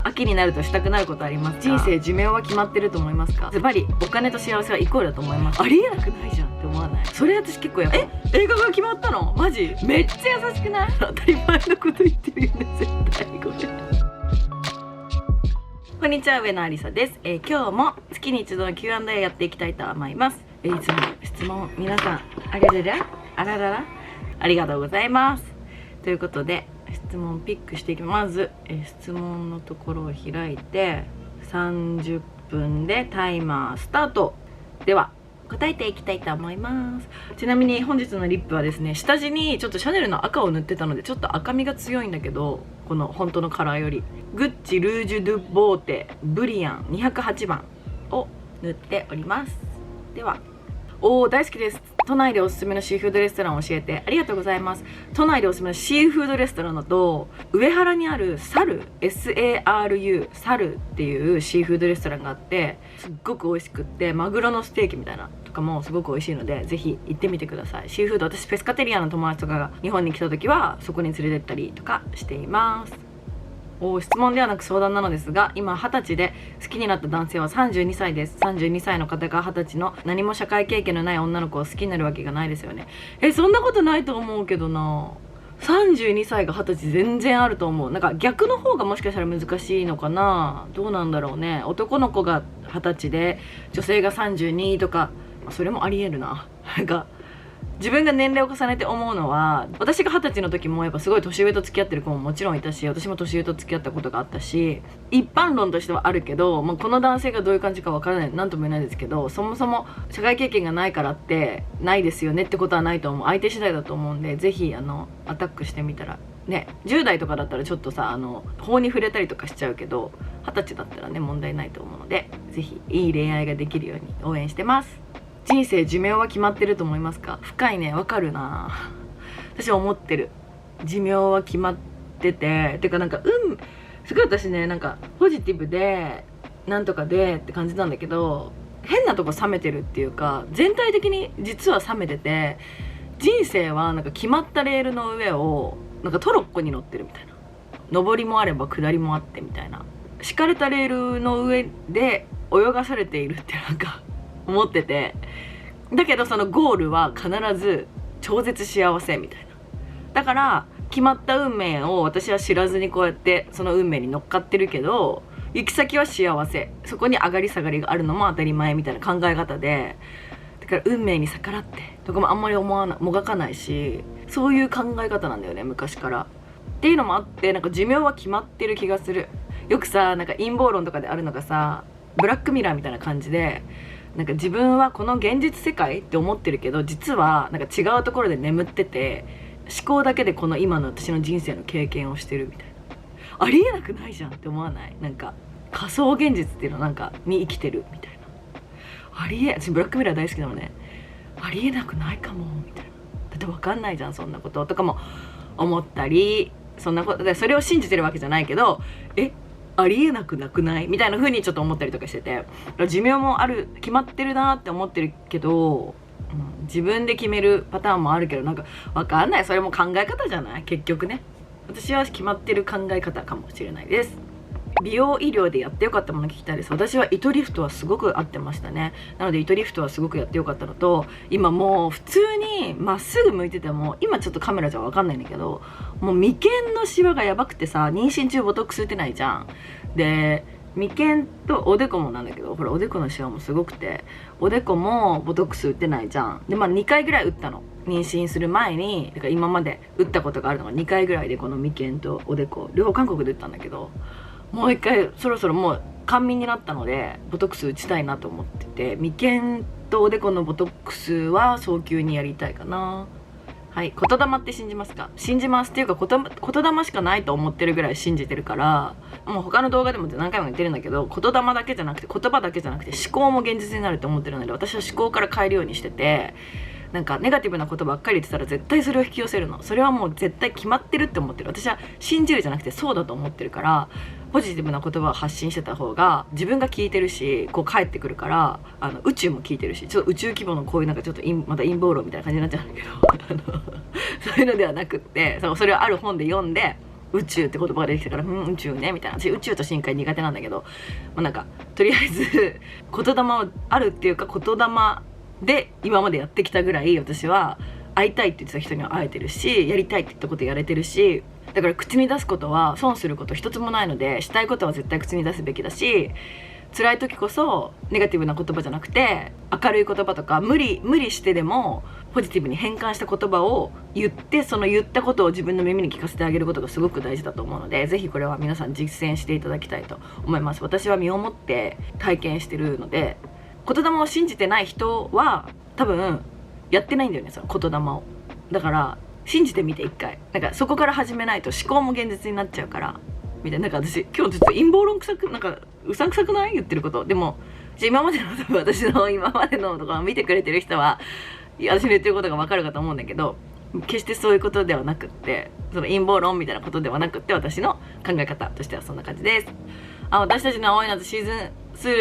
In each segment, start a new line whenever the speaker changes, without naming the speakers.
秋になるとしたくなることありますか？人生寿命は決まってると思いますか？ズバリお金と幸せはイコールだと思います。ありえなくないじゃんって思わない？それ私結構映画が決まったのマジめっちゃ優しくない？当たり前のこと言ってるよね絶対。これこんにちは、上野ありさです。今日も月に一度の Q&A やっていきたいと思います。いつも質問皆さんあららありがとうございます。ということで質問ピックしていきます。まず、質問のところを開いて30分でタイマースタート。では答えていきたいと思います。ちなみに本日のリップはですね、下地にちょっとシャネルの赤を塗ってたのでちょっと赤みが強いんだけど、この本当のカラーよりグッチルージュドゥボーテブリアン208番を塗っております。では大好きです。都内でおすすめのシーフードレストランを教えて。ありがとうございます。都内でおすすめのシーフードレストランだと上原にあるサル SARU サルっていうシーフードレストランがあって、すっごく美味しくって、マグロのステーキみたいなとかもすごく美味しいのでぜひ行ってみてください。シーフード、私ペスカテリアの友達とかが日本に来た時はそこに連れてったりとかしています。質問ではなく相談なのですが、今20歳で好きになった男性は32歳です。32歳の方が20歳の何も社会経験のない女の子を好きになるわけがないですよね。そんなことないと思うけどな。32歳が20歳全然あると思う。なんか逆の方がもしかしたら難しいのかな。どうなんだろうね。男の子が20歳で女性が32とか、それもありえるな。なんか自分が年齢を重ねて思うのは、私が20歳の時もやっぱすごい年上と付き合ってる子ももちろんいたし、私も年上と付き合ったことがあったし、一般論としてはあるけど、この男性がどういう感じかわからない、なんとも言えないですけど、そもそも社会経験がないからってないですよねってことはないと思う。相手次第だと思うんで、ぜひアタックしてみたらね。10代とかだったらちょっとさ法に触れたりとかしちゃうけど、20歳だったらね問題ないと思うので、ぜひいい恋愛ができるように応援してます。人生寿命は決まってると思いますか？深いね。わかるな。私は思ってる。寿命は決まってて、てかなんかすごい私ね、なんかポジティブでなんとかでって感じなんだけど、変なとこ冷めてるっていうか、全体的に実は冷めてて、人生はなんか決まったレールの上をなんかトロッコに乗ってるみたいな。上りもあれば下りもあってみたいな、敷かれたレールの上で泳がされているってなんか思ってて、だけどそのゴールは必ず超絶幸せみたいな。だから決まった運命を私は知らずにこうやってその運命に乗っかってるけど、行き先は幸せ、そこに上がり下がりがあるのも当たり前みたいな考え方で、だから運命に逆らってとかもあんまりもがかないし、そういう考え方なんだよね、昔からっていうのもあって、なんか寿命は決まってる気がする。よくさ、なんか陰謀論とかであるのがさ、ブラックミラーみたいな感じで、なんか自分はこの現実世界って思ってるけど、実はなんか違うところで眠ってて、思考だけでこの今の私の人生の経験をしてるみたいな。ありえなくないじゃんって思わない？なんか仮想現実っていうのなんかに生きてるみたいな。私ブラックミラー大好きなのね。ありえなくないかもみたいな。だって分かんないじゃんそんなこととかも思ったり、そんなことでそれを信じてるわけじゃないけど、ありえなくなくないみたいな風にちょっと思ったりとかしてて、寿命も決まってるなって思ってるけど、自分で決めるパターンもあるけど、なんかわかんない。それも考え方じゃない結局ね。私は決まってる考え方かもしれないです。美容医療でやってよかったもの聞きたいです。私は糸リフトはすごく合ってましたね。なので糸リフトはすごくやってよかったのと、今もう普通にまっすぐ向いてても、今ちょっとカメラじゃ分かんないんだけど、もう眉間のシワがやばくてさ、妊娠中ボトックス打てないじゃん。で眉間とおでこもなんだけど、ほらおでこのシワもすごくて、おでこもボトックス打ってないじゃん。で2回ぐらい打ったの、妊娠する前に。だから今まで打ったことがあるのが2回ぐらいで、この眉間とおでこ両方韓国で打ったんだけど、もう一回そろそろもう官民になったのでボトックス打ちたいなと思ってて、眉間とおでこのボトックスは早急にやりたいかな。はい。言霊って信じますか？信じますっていうか、言霊しかないと思ってるぐらい信じてるから、もう他の動画でも何回も言ってるんだけど、言霊だけじゃなくて言葉だけじゃなくて思考も現実になると思ってるので、私は思考から変えるようにしてて、なんかネガティブなことばっかり言ってたら絶対それを引き寄せるの。それはもう絶対決まってるって思ってる。私は信じるじゃなくてそうだと思ってるから、ポジティブな言葉を発信してた方が自分が聞いてるし、こう返ってくるから、宇宙も聞いてるし、ちょっと宇宙規模のこういうなんかちょっとまた陰謀論みたいな感じになっちゃうんだけどそういうのではなくって、それをある本で読んで、宇宙って言葉が出てきたから、宇宙ねみたいな。私宇宙と深海苦手なんだけど、なんかとりあえず言霊あるっていうか、言霊で今までやってきたぐらい、私は会いたいって言ってた人には会えてるし、やりたいって言ったことやれてるし、だから口に出すことは損すること一つもないので、したいことは絶対口に出すべきだし、辛い時こそネガティブな言葉じゃなくて明るい言葉とか、無理してでもポジティブに変換した言葉を言って、その言ったことを自分の耳に聞かせてあげることがすごく大事だと思うので、ぜひこれは皆さん実践していただきたいと思います。私は身をもって体験してるので、言霊を信じてない人は多分やってないんだよね、その言霊を。だから信じてみて一回。なんかそこから始めないと思考も現実になっちゃうからみたいな。なんか私今日ちょっと陰謀論臭く、なんかうさんくさくない言ってること。でも今までの私の今までのとかを見てくれてる人は私の言ってることが分かるかと思うんだけど、決してそういうことではなくって、その陰謀論みたいなことではなくって、私の考え方としてはそんな感じです。私たちの青い夏シーズン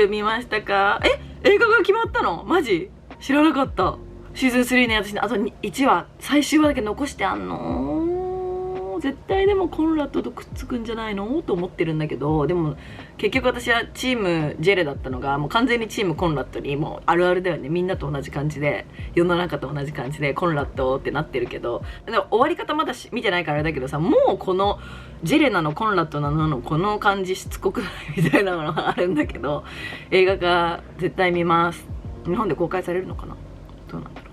2見ましたか？映画が決まったの？マジ知らなかった。シーズン3ね、私あと1話最終話だけ残してあんの。絶対でもコンラッドとくっつくんじゃないのと思ってるんだけど、でも結局私はチームジェレだったのがもう完全にチームコンラッドに、もうあるあるだよね、みんなと同じ感じで、世の中と同じ感じでコンラッドってなってるけど、でも終わり方まだ見てないからあれだけどさ、もうこのジェレなのコンラッドなのこの感じしつこくないみたいなのがあるんだけど、映画が絶対見ます。日本で公開されるのかな、どうなんだろう。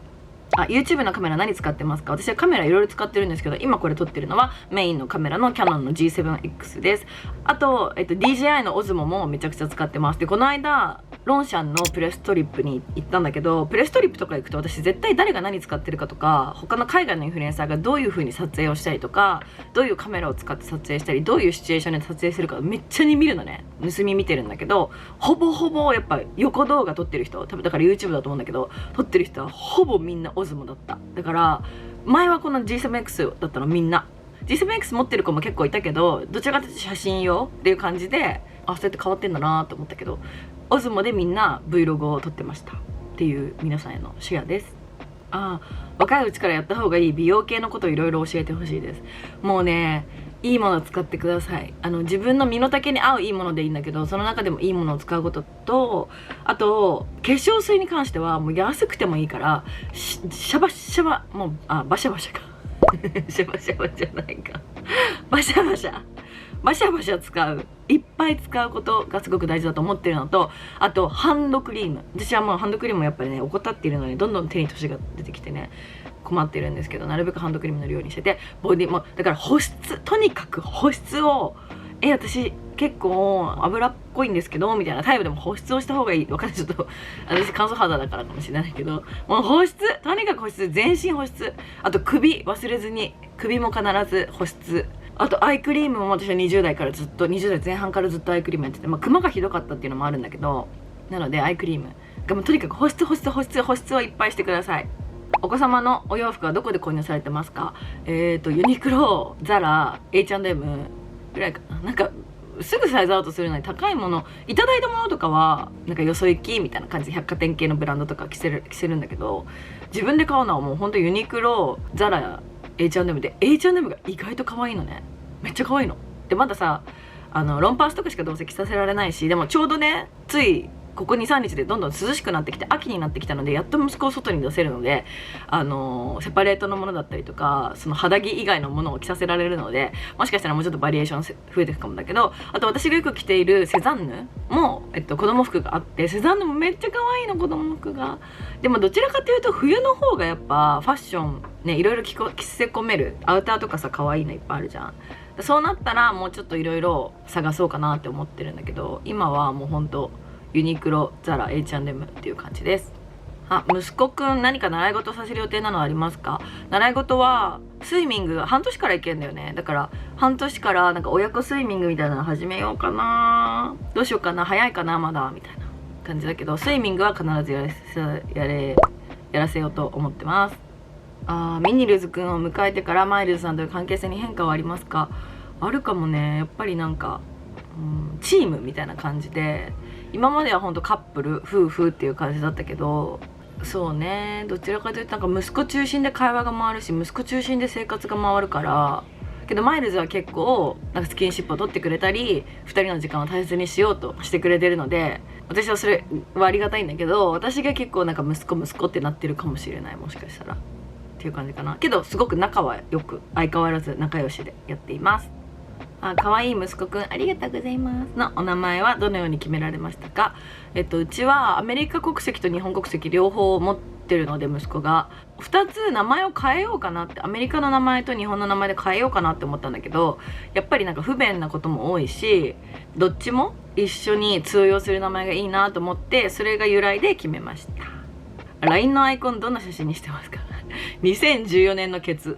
YouTube のカメラ何使ってますか？私はカメラいろいろ使ってるんですけど、今これ撮ってるのはメインのカメラのキヤノンの G7X です。あと、DJI の Osmo もめちゃくちゃ使ってます。で、この間ロンシャンのプレストリップに行ったんだけど、プレストリップとか行くと私絶対誰が何使ってるかとか、他の海外のインフルエンサーがどういう風に撮影をしたりとか、どういうカメラを使って撮影したり、どういうシチュエーションで撮影するかめっちゃに見るのね。盗み見てるんだけど、ほぼやっぱ横動画撮ってる人、多分だから YouTube だと思うんだけど、撮ってる人はほぼみんな Osmo だった。だから前はこの G7X だったの、みんな G7X 持ってる子も結構いたけど、どちらかというと写真用っていう感じで、そうやって変わってんだなと思ったけど、Osmo でみんな Vlog を撮ってましたっていう皆さんへのシェアです。若いうちからやった方がいい美容系のことをいろいろ教えてほしいです。もうね、いいものを使ってください。自分の身の丈に合ういいものでいいんだけど、その中でもいいものを使うことと、あと化粧水に関してはもう安くてもいいからシャバシャバ、もうバシャバシャかシャバシャバじゃないかバシャバシャ使う、いっぱい使うことがすごく大事だと思ってるのと、あとハンドクリーム。私はもうハンドクリームもやっぱりね怠っているので、どんどん手に年が出てきてね困ってるんですけど、なるべくハンドクリームの量にしてて、ボディもだから保湿、とにかく保湿を、私結構油っこいんですけどみたいなタイプでも保湿をした方がいい。わかんない、ちょっと私乾燥肌だからかもしれないけど、もう保湿、とにかく保湿、全身保湿。あと首忘れずに、首も必ず保湿。あとアイクリームも私は20代前半からずっとアイクリームやってて、クマがひどかったっていうのもあるんだけど、なのでアイクリームがもうとにかく保湿をいっぱいしてください。お子様のお洋服はどこで購入されてますか？ユニクロ、ザラ、H&M ぐらいかな。なんかすぐサイズアウトするのに高いもの、いただいたものとかはなんかよそ行きみたいな感じで百貨店系のブランドとか着せるんだけど、自分で買うのはもうほんとユニクロ、ザラ、H&M で、 H&M が意外と可愛いのね。めっちゃ可愛いので、まださロンパースとかしかどうせ着させられないし、でもちょうどね、ついここ 2,3 日でどんどん涼しくなってきて、秋になってきたので、やっと息子を外に出せるので、セパレートのものだったりとか、その肌着以外のものを着させられるので、もしかしたらもうちょっとバリエーション増えていくかもだけど、あと私がよく着ているセザンヌも、子供服があって、セザンヌもめっちゃ可愛いの、子供服が。でもどちらかというと冬の方がやっぱファッションね、いろいろ着せ込めるアウターとかさ、可愛いのいっぱいあるじゃん。そうなったらもうちょっといろいろ探そうかなって思ってるんだけど、今はもうほんとユニクロ、ザラ、H&M っていう感じです。息子くん何か習い事させる予定なのありますか？習い事はスイミング半年から行けんだよね。だから半年からなんか親子スイミングみたいなの始めようかな、どうしようかな、早いかなまだみたいな感じだけど、スイミングは必ずやらせようと思ってます。ミニルズくんを迎えてからマイルズさんという関係性に変化はありますか？あるかもね。やっぱりなんか、チームみたいな感じで、今まではほんとカップル、夫婦っていう感じだったけど、そうね、どちらかというとなんか息子中心で会話が回るし、息子中心で生活が回るから、けどマイルズは結構なんかスキンシップを取ってくれたり2人の時間を大切にしようとしてくれてるので、私はそれはありがたいんだけど、私が結構なんか息子ってなってるかもしれない、もしかしたらっていう感じかな。けどすごく仲はよく、相変わらず仲良しでやっています。可愛い息子くんありがとうございますのお名前はどのように決められましたか？うちはアメリカ国籍と日本国籍両方持ってるので、息子が2つ名前を変えようかなって、アメリカの名前と日本の名前で変えようかなって思ったんだけど、やっぱりなんか不便なことも多いし、どっちも一緒に通用する名前がいいなと思って、それが由来で決めました。 LINE のアイコンどんな写真にしてますか？2014年のケツ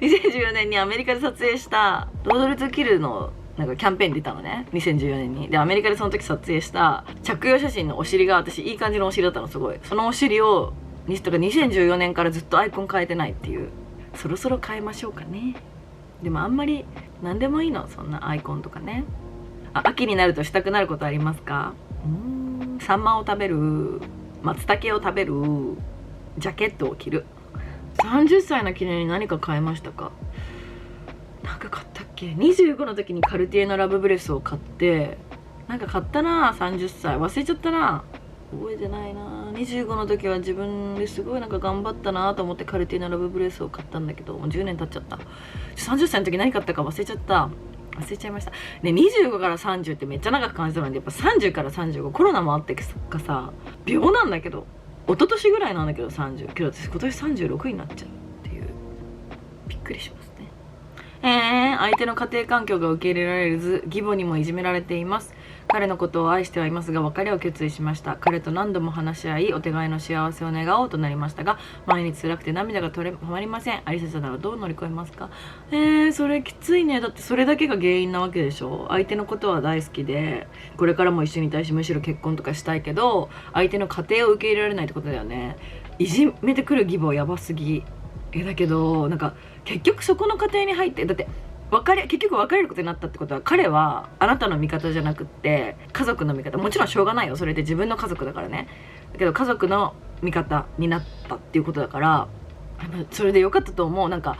2014年にアメリカで撮影したロードルトゥキルのなんかキャンペーンに出たのね、2014年に。でアメリカでその時撮影した着用写真のお尻が、私いい感じのお尻だったの、すごい。そのお尻をとか2014年からずっとアイコン変えてないっていう。そろそろ変えましょうかね。でもあんまり何でもいいの、そんなアイコンとかね。秋になるとしたくなることありますか？サンマを食べる、松茸を食べる、ジャケットを着る。30歳の記念に何か買いましたか？なんか買ったっけ？ 25 の時にカルティエのラブブレスを買って、なんか買ったな。30歳忘れちゃったな、覚えてないな。25の時は自分ですごいなんか頑張ったなと思ってカルティエのラブブレスを買ったんだけど、もう10年経っちゃった。30歳の時何買ったか忘れちゃった、忘れちゃいましたね。25から30ってめっちゃ長く感じたので、やっぱ30から35、コロナもあってかさ、秒なんだけど、一昨年ぐらいなんだけど30、けど私今年36になっちゃうっていう、びっくりしますね。相手の家庭環境が受け入れられず、義母にもいじめられています。彼のことを愛してはいますが、別れを決意しました。彼と何度も話し合い、お互いの幸せを願おうとなりましたが、毎日辛くて涙が止まりません。アリサちゃんならどう乗り越えますか？それきついね。だってそれだけが原因なわけでしょ。相手のことは大好きで、これからも一緒にいたいし、むしろ結婚とかしたいけど、相手の家庭を受け入れられないってことだよね。いじめてくる義母やばすぎ。だけどなんか結局そこの家庭に入って、だって結局別れることになったってことは、彼はあなたの味方じゃなくって家族の味方。もちろんしょうがないよ、それで自分の家族だからね。だけど家族の味方になったっていうことだから、それでよかったと思う。なんか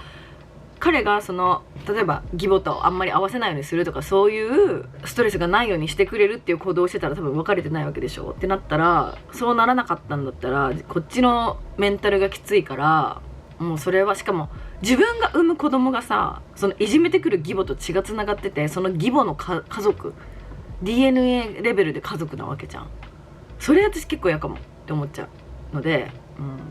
彼がその例えば義母とあんまり合わせないようにするとか、そういうストレスがないようにしてくれるっていう行動をしてたら、多分別れてないわけでしょってなったら、そうならなかったんだったら、こっちのメンタルがきついから、もうそれは、しかも自分が産む子供がさ、そのいじめてくる義母と血がつながってて、その義母の家族 DNA レベルで家族なわけじゃん。それ私結構嫌かもって思っちゃうので、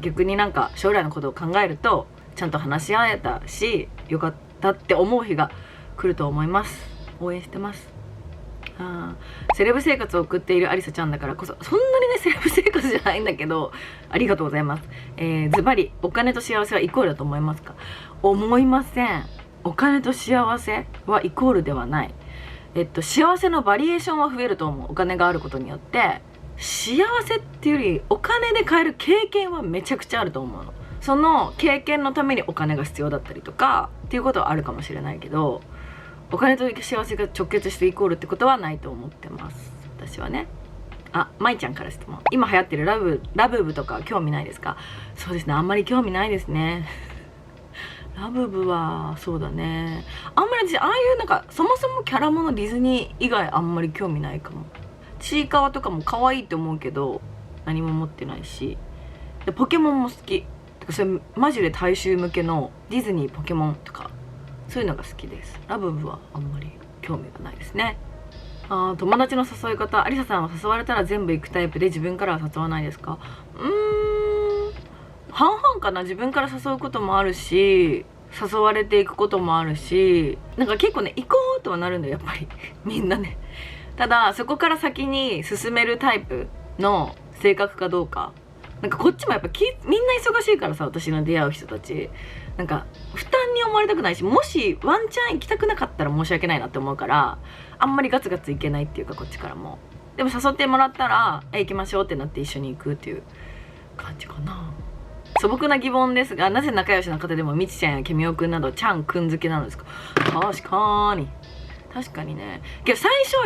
逆になんか将来のことを考えるとちゃんと話し合えたし、よかったって思う日が来ると思います。応援してます。セレブ生活を送っているアリサちゃんだからこそ、そんなにねセレブ生活じゃないんだけど、ありがとうございます。ズバリお金と幸せはイコールだと思いますか？思いません。お金と幸せはイコールではない。幸せのバリエーションは増えると思う。お金があることによって幸せっていうより、お金で買える経験はめちゃくちゃあると思うの。その経験のためにお金が必要だったりとかっていうことはあるかもしれないけど、お金と幸せが直結してイコールってことはないと思ってます、私はね。まいちゃんから質問。今流行ってるラブブとか興味ないですか？そうですね、あんまり興味ないですねラブブはそうだね、あんまり私ああいうなんかそもそもキャラものディズニー以外あんまり興味ないかも。ちいかわとかも可愛いと思うけど何も持ってないし、でポケモンも好き。てかそれマジで大衆向けのディズニーポケモンとかそういうのが好きです。ラブブはあんまり興味がないですね。友達の誘い方。アリサさんは誘われたら全部行くタイプで、自分からは誘わないですか？半々かな。自分から誘うこともあるし、誘われていくこともあるし、なんか結構ね行こうとはなるんだよやっぱりみんなね。ただそこから先に進めるタイプの性格かどうか。なんかこっちもやっぱみんな忙しいからさ、私の出会う人たちなんか負担に思われたくないし、もしワンチャン行きたくなかったら申し訳ないなって思うから、あんまりガツガツ行けないっていうか、こっちからも。でも誘ってもらったら行きましょうってなって一緒に行くっていう感じかな。素朴な疑問ですが、なぜ仲良しの方でもみちちゃんやケミオくんなどちゃんくん付けなのですか？確かにね。けど最初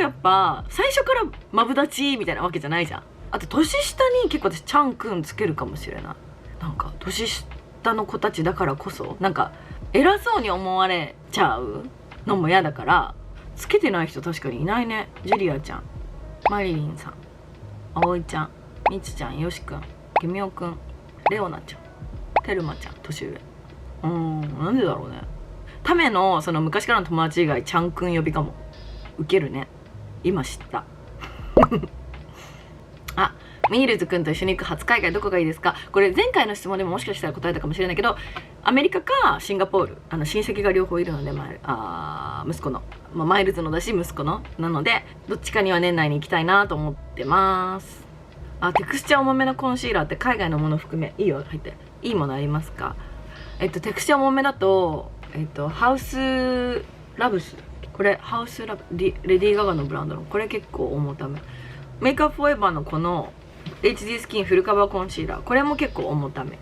からマブダチみたいなわけじゃないじゃん。あと年下に結構私ちゃんくんつけるかもしれない。なんか年下の子たちだからこそなんか偉そうに思われちゃうのも嫌だから、つけてない人確かにいないね。ジュリアちゃん、マリリンさん、葵ちゃん、みちちゃん、よしくん、ケミオくん、レオナちゃん、テルマちゃん、年上。なんでだろうね。タメのその昔からの友達以外ちゃんくん呼びかも。ウケるね、今知ったあ、ミールズくんと一緒に行く初海外どこがいいですか。これ前回の質問でももしかしたら答えたかもしれないけど、アメリカかシンガポール、親戚が両方いるので、息子の、マイルズのだし息子のなので、どっちかには年内に行きたいなと思ってます。テクスチャー重めのコンシーラーって海外のもの含めいいよ、入っていいものありますか。テクスチャー重めだと、ハウスラブス、これハウスラブレディー・ガガのブランドの、これ結構重ため。メイクアップフォーエバーのこの HD スキンフルカバーコンシーラー、これも結構重ため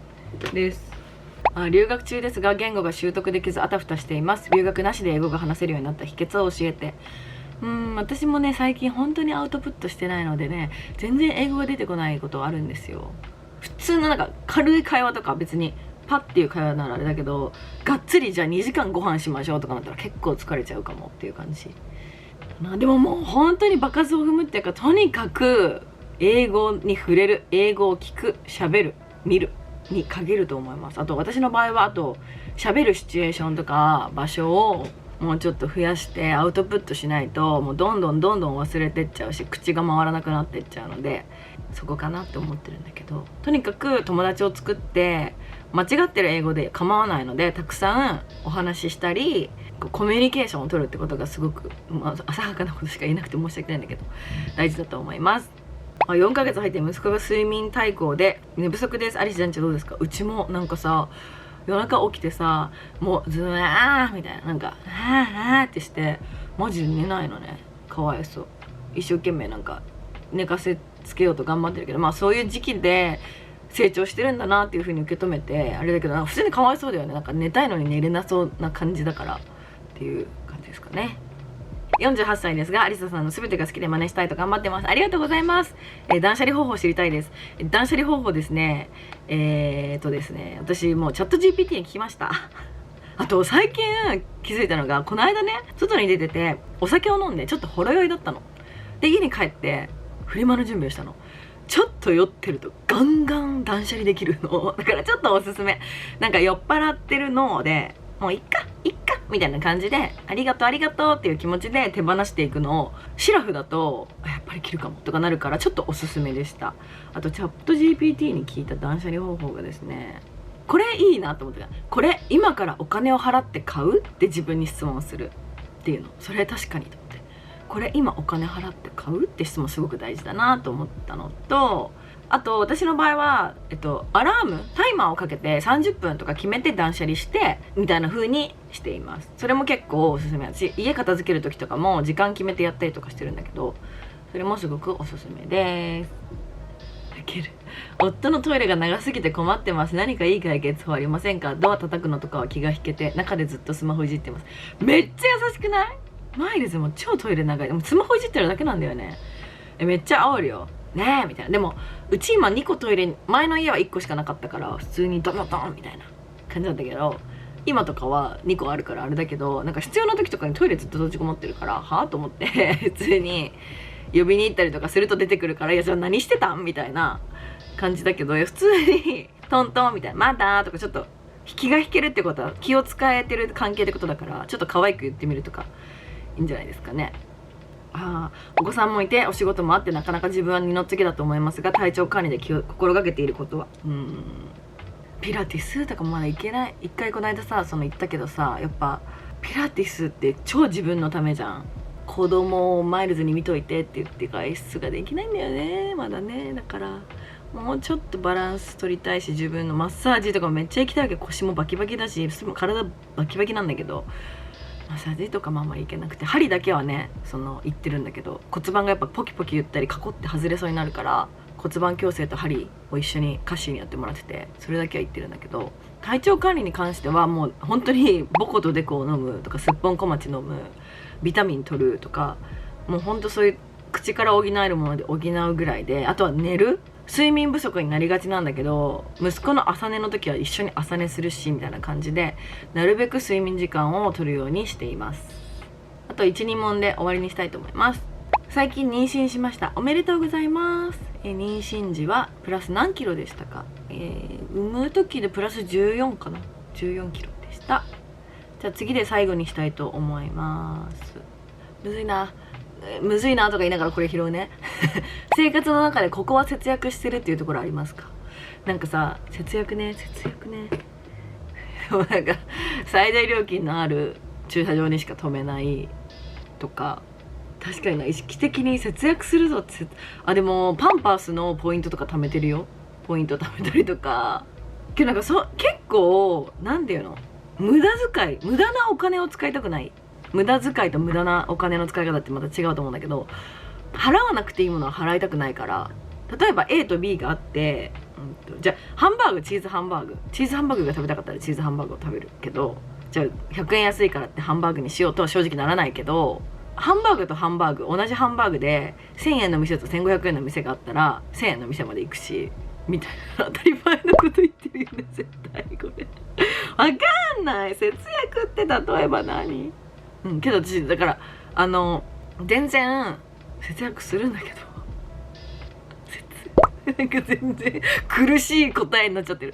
です。留学中ですが言語が習得できずあたふたしています。留学なしで英語が話せるようになった秘訣を教えて。私もね最近本当にアウトプットしてないのでね、全然英語が出てこないことあるんですよ。普通のなんか軽い会話とか別にパッっていう会話ならあれだけど、がっつりじゃあ2時間ご飯しましょうとかなったら結構疲れちゃうかもっていう感じ。でももう本当に場数を踏むっていうか、とにかく英語に触れる、英語を聞く、喋る、見るに限ると思います。あと私の場合は喋るシチュエーションとか場所をもうちょっと増やしてアウトプットしないと、もうどんどん忘れてっちゃうし、口が回らなくなってっちゃうので、そこかなって思ってるんだけど、とにかく友達を作って間違ってる英語で構わないので、たくさんお話ししたりコミュニケーションを取るってことがすごく、浅はかなことしか言えなくて申し訳ないんだけど大事だと思います。4ヶ月入って息子が睡眠怠抗で寝不足です。アリスちゃんちどうですか。うちもなんかさ、夜中起きてさ、もうずーみたいな、なんかってしてマジで寝ないのね。かわいそう。一生懸命なんか寝かせつけようと頑張ってるけど、そういう時期で成長してるんだなっていう風に受け止めてあれだけど、普通にかわいそうだよね。なんか寝たいのに寝れなそうな感じだからっていう感じですかね。48歳ですが、アリサさんの全てが好きで真似したいと頑張ってます。ありがとうございます。断捨離方法知りたいです。断捨離方法ですね。ですね、私もうチャット GPT に聞きました。あと最近気づいたのが、この間ね、外に出ててお酒を飲んでちょっとほろ酔いだったの。で、家に帰ってフリマの準備をしたの。ちょっと酔ってるとガンガン断捨離できるの。だからちょっとおすすめ。なんか酔っ払ってるので、もういっかみたいな感じで、ありがとうっていう気持ちで手放していくのを、シラフだとやっぱり着るかもとかなるから、ちょっとおすすめでした。あとチャット GPT に聞いた断捨離方法がですね、これいいなと思ってた。これ今からお金を払って買うって自分に質問するっていうの、それ確かにと思って、これ今お金払って買うって質問すごく大事だなと思ったのと、あと私の場合は、アラームタイマーをかけて30分とか決めて断捨離してみたいな風にしています。それも結構おすすめだし、家片付ける時とかも時間決めてやったりとかしてるんだけど、それもすごくおすすめです。夫のトイレが長すぎて困ってます。何かいい解決法ありませんか。ドア叩くのとかは気が引けて、中でずっとスマホいじってます。めっちゃ優しくない？マイルズも超トイレ長い。でもスマホいじってるだけなんだよね。めっちゃ煽るよねえみたいな。でもうち今2個トイレ、前の家は1個しかなかったから普通にドンドンみたいな感じなんだけど、今とかは2個あるからあれだけど、なんか必要な時とかにトイレずっと閉じこもってるから、はぁと思って普通に呼びに行ったりとかすると出てくるから、いやじゃあ何してたんみたいな感じだけど、普通にトントンみたいな、まだとか、ちょっと気が引けるってことは気を使えてる関係ってことだから、ちょっと可愛く言ってみるとかいいんじゃないですかね。お子さんもいてお仕事もあって、なかなか自分は二の次だと思いますが、体調管理で心がけていることは、ピラティスとかまだ行けない。一回この間さ、行ったけどさ、やっぱピラティスって超自分のためじゃん。子供をマイルズに見といてって言って外出ができないんだよね、まだね。だからもうちょっとバランス取りたいし、自分のマッサージとかもめっちゃ行きたいけど、腰もバキバキだし体バキバキなんだけど、マッサージとかもあんまり行けなくて、針だけはね行ってるんだけど、骨盤がやっぱポキポキ言ったりカコって外れそうになるから、骨盤矯正と針を一緒にカッシーにやってもらってて、それだけは言ってるんだけど、体調管理に関してはもう本当にボコとデコを飲むとか、すっぽん小町飲む、ビタミン取るとか、もうほんとそういう口から補えるもので補うぐらいで、あとは寝る睡眠不足になりがちなんだけど、息子の朝寝の時は一緒に朝寝するしみたいな感じで、なるべく睡眠時間を取るようにしています。あと 1,2 問で終わりにしたいと思います。最近妊娠しました。おめでとうございます。妊娠時はプラス何キロでしたか？産む時でプラス14かな、14キロでした。じゃあ次で最後にしたいと思います。むずいなとか言いながらこれ拾うね生活の中でここは節約してるっていうところありますか？なんかさ、節約ねでもなんか最大料金のある駐車場にしか止めないとか、確かにな、意識的に節約するぞって。でもパンパースのポイントとか貯めてるよ。ポイント貯めたりとか。けどなんか結構なんていうの、無駄なお金を使いたくない。無駄遣いと無駄なお金の使い方ってまた違うと思うんだけど、払わなくていいものは払いたくないから、例えば A と B があって、じゃあハンバーグ、チーズハンバーグが食べたかったらチーズハンバーグを食べるけど、じゃあ100円安いからってハンバーグにしようとは正直ならないけど、ハンバーグとハンバーグ、同じハンバーグで1000円の店と1500円の店があったら1000円の店まで行くし、みたいな当たり前のこと言ってるよね、絶対これわかんない。節約って例えば何？けど私だから全然節約するんだけどなんか全然苦しい答えになっちゃってる。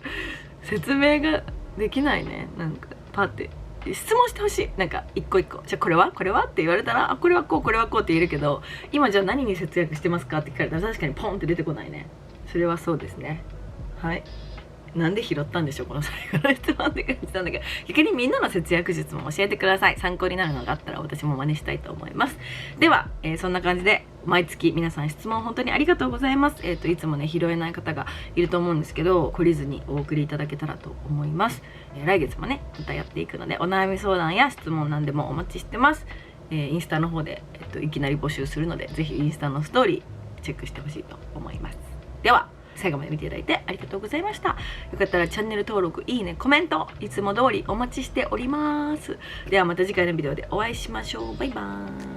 説明ができないね。なんかパって質問してほしい。なんか一個一個、じゃあこれはって言われたら、これはこうこれはこうって言えるけど、今じゃあ何に節約してますかって聞かれたら確かにポンって出てこないね。それはそうですね。はい、なんで拾ったんでしょうこの最後の質問って感じなんだけど、逆にみんなの節約術も教えてください。参考になるのがあったら私も真似したいと思います。では、そんな感じで毎月皆さん質問本当にありがとうございます。いつもね拾えない方がいると思うんですけど、懲りずにお送りいただけたらと思います。来月もねまたやっていくので、お悩み相談や質問なんでもお待ちしてます。インスタの方で、いきなり募集するので、ぜひインスタのストーリーチェックしてほしいと思います。では最後まで見ていただいてありがとうございました。よかったらチャンネル登録、いいね、コメントいつも通りお待ちしております。ではまた次回のビデオでお会いしましょう。バイバーイ。